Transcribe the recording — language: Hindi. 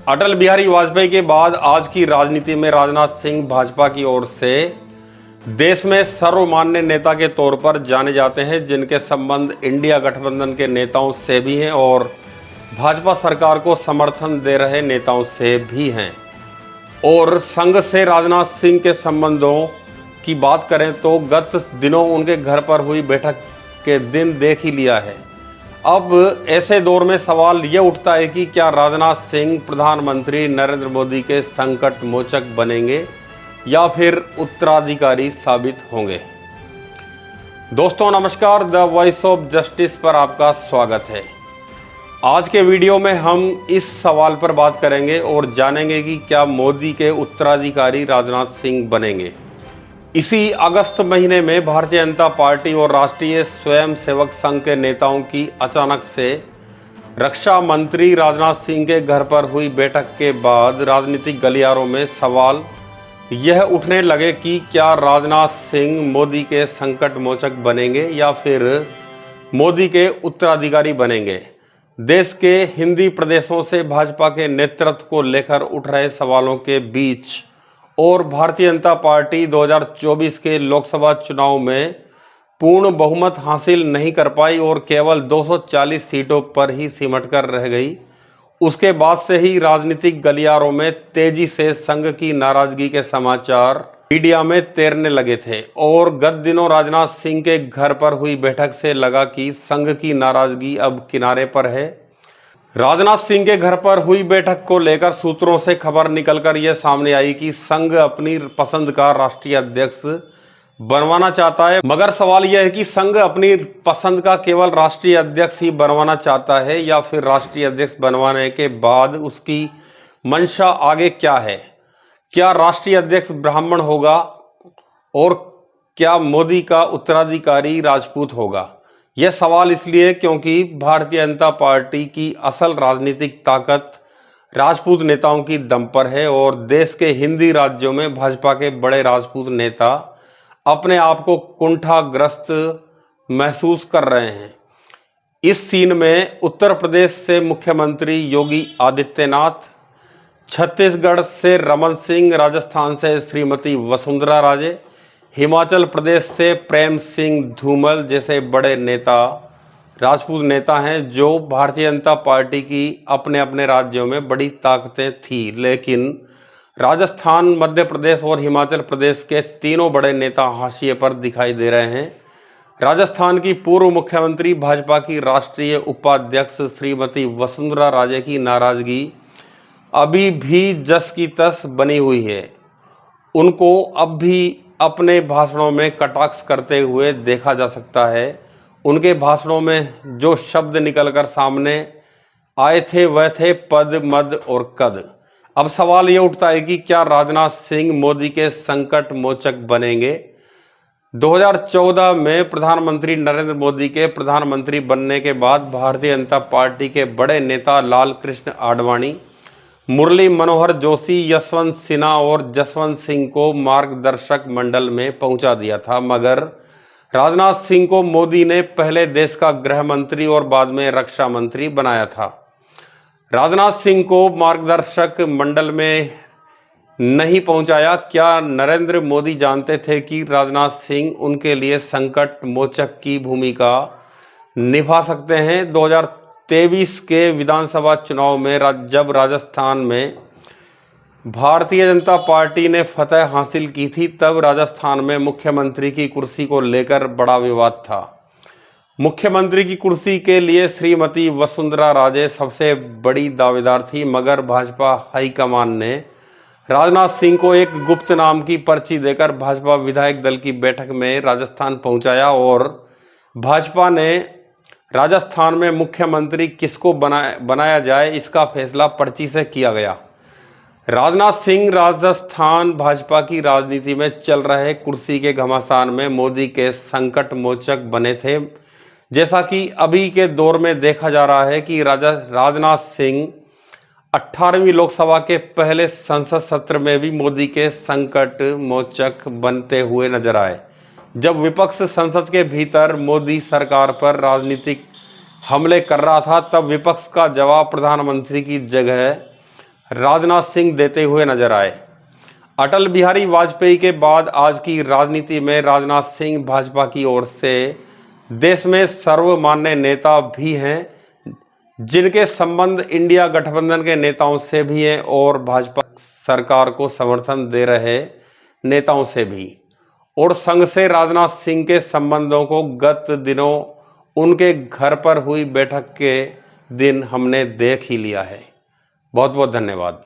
अटल बिहारी वाजपेयी के बाद आज की राजनीति में राजनाथ सिंह भाजपा की ओर से देश में सर्वमान्य नेता के तौर पर जाने जाते हैं, जिनके संबंध इंडिया गठबंधन के नेताओं से भी हैं और भाजपा सरकार को समर्थन दे रहे नेताओं से भी हैं। और संघ से राजनाथ सिंह के संबंधों की बात करें तो गत दिनों उनके घर पर हुई बैठक के दिन देख ही लिया है। अब ऐसे दौर में सवाल यह उठता है कि क्या राजनाथ सिंह प्रधानमंत्री नरेंद्र मोदी के संकट मोचक बनेंगे या फिर उत्तराधिकारी साबित होंगे। दोस्तों नमस्कार, द वॉइस ऑफ जस्टिस पर आपका स्वागत है। आज के वीडियो में हम इस सवाल पर बात करेंगे और जानेंगे कि क्या मोदी के उत्तराधिकारी राजनाथ सिंह बनेंगे। इसी अगस्त महीने में भारतीय जनता पार्टी और राष्ट्रीय स्वयंसेवक संघ के नेताओं की अचानक से रक्षा मंत्री राजनाथ सिंह के घर पर हुई बैठक के बाद राजनीतिक गलियारों में सवाल यह उठने लगे कि क्या राजनाथ सिंह मोदी के संकट मोचक बनेंगे या फिर मोदी के उत्तराधिकारी बनेंगे। देश के हिंदी प्रदेशों से भाजपा के नेतृत्व को लेकर उठ रहे सवालों के बीच और भारतीय जनता पार्टी 2024 के लोकसभा चुनाव में पूर्ण बहुमत हासिल नहीं कर पाई और केवल 240 सीटों पर ही सिमट कर रह गई, उसके बाद से ही राजनीतिक गलियारों में तेजी से संघ की नाराजगी के समाचार मीडिया में तैरने लगे थे। और गत दिनों राजनाथ सिंह के घर पर हुई बैठक से लगा कि संघ की नाराजगी अब किनारे पर है। राजनाथ सिंह के घर पर हुई बैठक को लेकर सूत्रों से खबर निकलकर यह सामने आई कि संघ अपनी पसंद का राष्ट्रीय अध्यक्ष बनवाना चाहता है, मगर सवाल यह है कि संघ अपनी पसंद का केवल राष्ट्रीय अध्यक्ष ही बनवाना चाहता है या फिर राष्ट्रीय अध्यक्ष बनवाने के बाद उसकी मंशा आगे क्या है। क्या राष्ट्रीय अध्यक्ष ब्राह्मण होगा और क्या मोदी का उत्तराधिकारी राजपूत होगा। यह सवाल इसलिए क्योंकि भारतीय जनता पार्टी की असल राजनीतिक ताकत राजपूत नेताओं की दम पर है और देश के हिंदी राज्यों में भाजपा के बड़े राजपूत नेता अपने आप को कुंठाग्रस्त महसूस कर रहे हैं। इस सीन में उत्तर प्रदेश से मुख्यमंत्री योगी आदित्यनाथ, छत्तीसगढ़ से रमन सिंह, राजस्थान से श्रीमती वसुंधरा राजे, हिमाचल प्रदेश से प्रेम सिंह धूमल जैसे बड़े नेता राजपूत नेता हैं जो भारतीय जनता पार्टी की अपने अपने राज्यों में बड़ी ताकतें थी। लेकिन राजस्थान, मध्य प्रदेश और हिमाचल प्रदेश के तीनों बड़े नेता हाशिए पर दिखाई दे रहे हैं। राजस्थान की पूर्व मुख्यमंत्री भाजपा की राष्ट्रीय उपाध्यक्ष श्रीमती वसुंधरा राजे की नाराजगी अभी भी जस की तस बनी हुई है। उनको अब भी अपने भाषणों में कटाक्ष करते हुए देखा जा सकता है। उनके भाषणों में जो शब्द निकलकर सामने आए थे वह थे पद, मद और कद। अब सवाल यह उठता है कि क्या राजनाथ सिंह मोदी के संकट मोचक बनेंगे। 2014 में प्रधानमंत्री नरेंद्र मोदी के प्रधानमंत्री बनने के बाद भारतीय जनता पार्टी के बड़े नेता लाल कृष्ण आडवाणी, मुरली मनोहर जोशी, यशवंत सिन्हा और जसवंत सिंह को मार्गदर्शक मंडल में पहुंचा दिया था, मगर राजनाथ सिंह को मोदी ने पहले देश का गृह मंत्री और बाद में रक्षा मंत्री बनाया था। राजनाथ सिंह को मार्गदर्शक मंडल में नहीं पहुंचाया। क्या नरेंद्र मोदी जानते थे कि राजनाथ सिंह उनके लिए संकट मोचक की भूमिका निभा सकते हैं। 2023 के विधानसभा चुनाव में जब राजस्थान में भारतीय जनता पार्टी ने फतह हासिल की थी, तब राजस्थान में मुख्यमंत्री की कुर्सी को लेकर बड़ा विवाद था। मुख्यमंत्री की कुर्सी के लिए श्रीमती वसुंधरा राजे सबसे बड़ी दावेदार थी, मगर भाजपा हाईकमान ने राजनाथ सिंह को एक गुप्त नाम की पर्ची देकर भाजपा विधायक दल की बैठक में राजस्थान पहुंचाया और भाजपा ने राजस्थान में मुख्यमंत्री किसको बनाया जाए इसका फैसला पर्ची से किया गया। राजनाथ सिंह राजस्थान भाजपा की राजनीति में चल रहे कुर्सी के घमासान में मोदी के संकट मोचक बने थे, जैसा कि अभी के दौर में देखा जा रहा है कि राजनाथ सिंह 18वीं लोकसभा के पहले संसद सत्र में भी मोदी के संकट मोचक बनते हुए नजर आए। जब विपक्ष संसद के भीतर मोदी सरकार पर राजनीतिक हमले कर रहा था, तब विपक्ष का जवाब प्रधानमंत्री की जगह राजनाथ सिंह देते हुए नजर आए। अटल बिहारी वाजपेयी के बाद आज की राजनीति में राजनाथ सिंह भाजपा की ओर से देश में सर्वमान्य नेता भी हैं, जिनके संबंध इंडिया गठबंधन के नेताओं से भी हैं और भाजपा सरकार को समर्थन दे रहे नेताओं से भी। और संघ से राजनाथ सिंह के संबंधों को गत दिनों उनके घर पर हुई बैठक के दिन हमने देख ही लिया है। बहुत बहुत धन्यवाद।